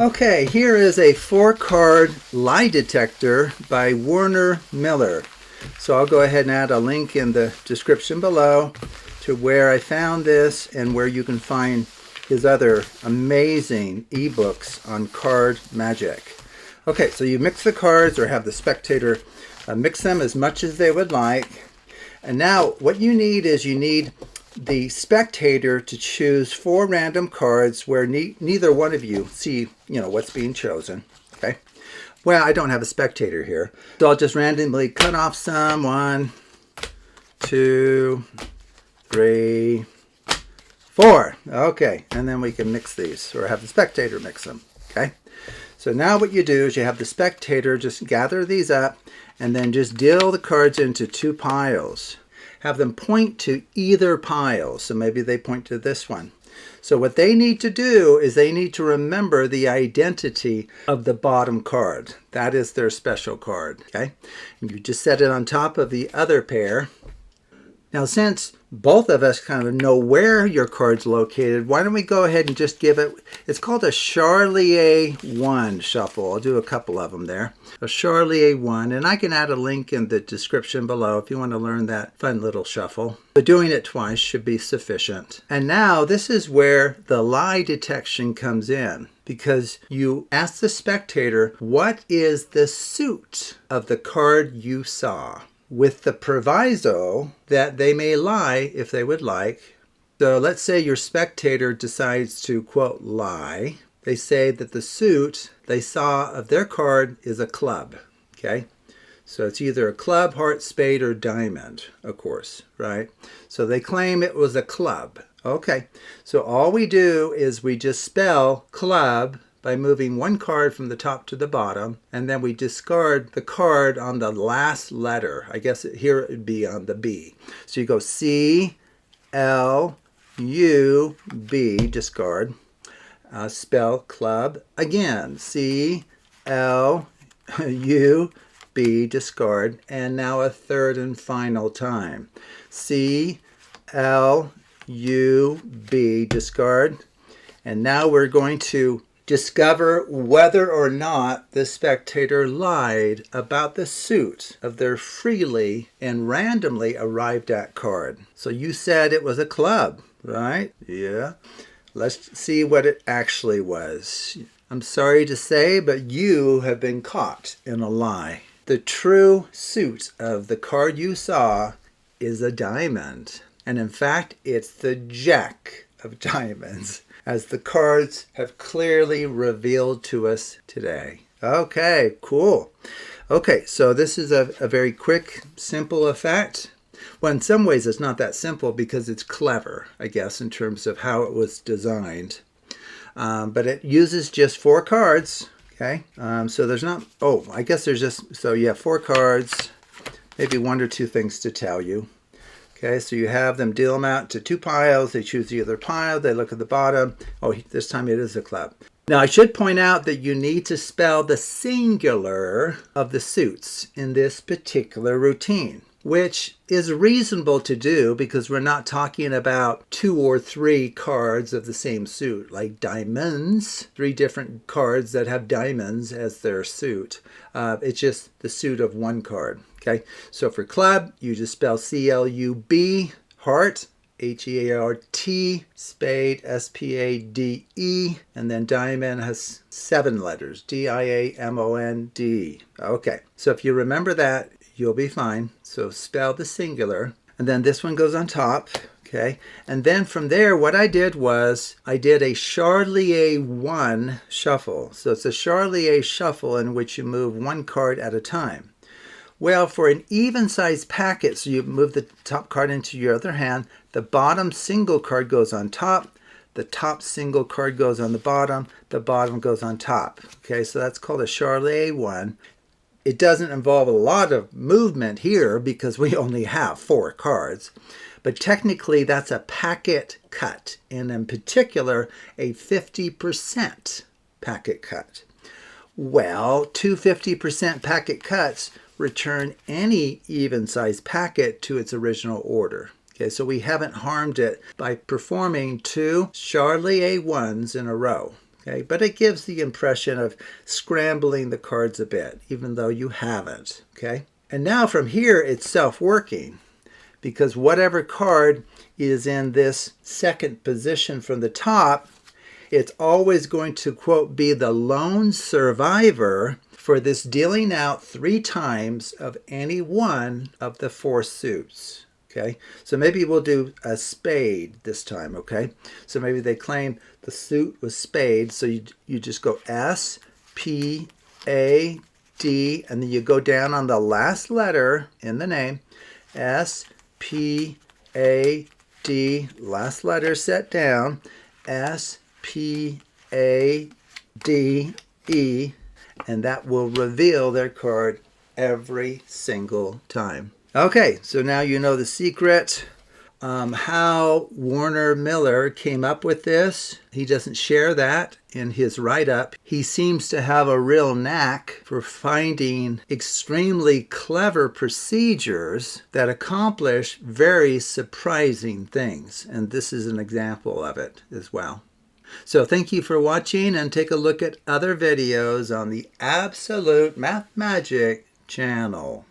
Okay, here is a 4-card lie detector by Werner Miller. So I'll go ahead and add a link in the description below to where I found this and where you can find his other amazing ebooks on card magic. Okay, so you mix the cards or have the spectator mix them as much as they would like. And now what you need is you need the spectator to choose 4 random cards where neither one of you see, what's being chosen. Okay. Well, I don't have a spectator here, so I'll just randomly cut off some. 1, 2, 3, 4. Okay, and then we can mix these, or have the spectator mix them. Okay. So now what you do is you have the spectator just gather these up and then just deal the cards into 2 piles. Have them point to either pile. So maybe they point to this one. So what they need to do is they need to remember the identity of the bottom card. That is their special card. Okay? And you just set it on top of the other pair. Now, since both of us kind of know where your card's located, why don't we go ahead and just give it, it's called a Charlier 1 shuffle. I'll do a couple of them there. A Charlier 1, and I can add a link in the description below if you want to learn that fun little shuffle. But doing it twice should be sufficient. And now this is where the lie detection comes in, because you ask the spectator, what is the suit of the card you saw? With the proviso that they may lie if they would like. So let's say your spectator decides to, quote, lie. They say that the suit they saw of their card is a club. Okay? So it's either a club, heart, spade, or diamond, of course, right? So they claim it was a club. Okay. So all we do is we just spell club by moving one card from the top to the bottom, and then we discard the card on the last letter. I guess here it would be on the B. So you go C, L, U, B, discard. Spell club again. C, L, U, B, discard. And now a third and final time. C, L, U, B, discard. And now we're going to discover whether or not the spectator lied about the suit of their freely and randomly arrived at card. So you said it was a club, right? Yeah. Let's see what it actually was. I'm sorry to say, but you have been caught in a lie. The true suit of the card you saw is a diamond. And in fact, it's the Jack of Diamonds, as the cards have clearly revealed to us today. Okay, cool. Okay, so this is a very quick, simple effect. Well, in some ways it's not that simple because it's clever, I guess, in terms of how it was designed. But it uses just 4 cards. Okay, so there's not, I guess there's just, 4 cards, maybe 1 or 2 things to tell you. Okay, so you have them deal them out to 2 piles. They choose the other pile. They look at the bottom. Oh, this time it is a club. Now, I should point out that you need to spell the singular of the suits in this particular routine, which is reasonable to do because we're not talking about 2 or 3 cards of the same suit, like diamonds, 3 different cards that have diamonds as their suit. It's just the suit of 1 card. Okay, so for club, you just spell C-L-U-B, heart, H-E-A-R-T, spade, S-P-A-D-E, and then diamond has 7 letters, D-I-A-M-O-N-D. Okay, so if you remember that, you'll be fine. So spell the singular, and then this one goes on top. Okay, and then from there, what I did was I did a Charlier 1 shuffle. So it's a Charlier shuffle in which you move 1 card at a time. Well, for an even-sized packet, so you move the top card into your other hand, the bottom single card goes on top, the top single card goes on the bottom goes on top. Okay, so that's called a Charlier 1. It doesn't involve a lot of movement here because we only have 4 cards, but technically that's a packet cut, and in particular, a 50% packet cut. Well, 2 50% packet cuts return any even-sized packet to its original order. Okay, so we haven't harmed it by performing 2 Charlier 1s in a row. Okay, but it gives the impression of scrambling the cards a bit, even though you haven't. Okay, and now from here it's self-working, because whatever card is in this second position from the top, it's always going to, quote, be the lone survivor for this dealing out 3 times of any one of the 4 suits. Okay, so maybe we'll do a spade this time. Okay, so maybe they claim the suit was spade, so you just go S, P, A, D, and then you go down on the last letter in the name, S, P, A, D, last letter set down, S, P, A, D, E, and that will reveal their card every single time. Okay, so now you know the secret. How Werner Miller came up with this, he doesn't share that in his write-up. He seems to have a real knack for finding extremely clever procedures that accomplish very surprising things, and this is an example of it as well. So thank you for watching, and take a look at other videos on the Absolute Math Magic channel.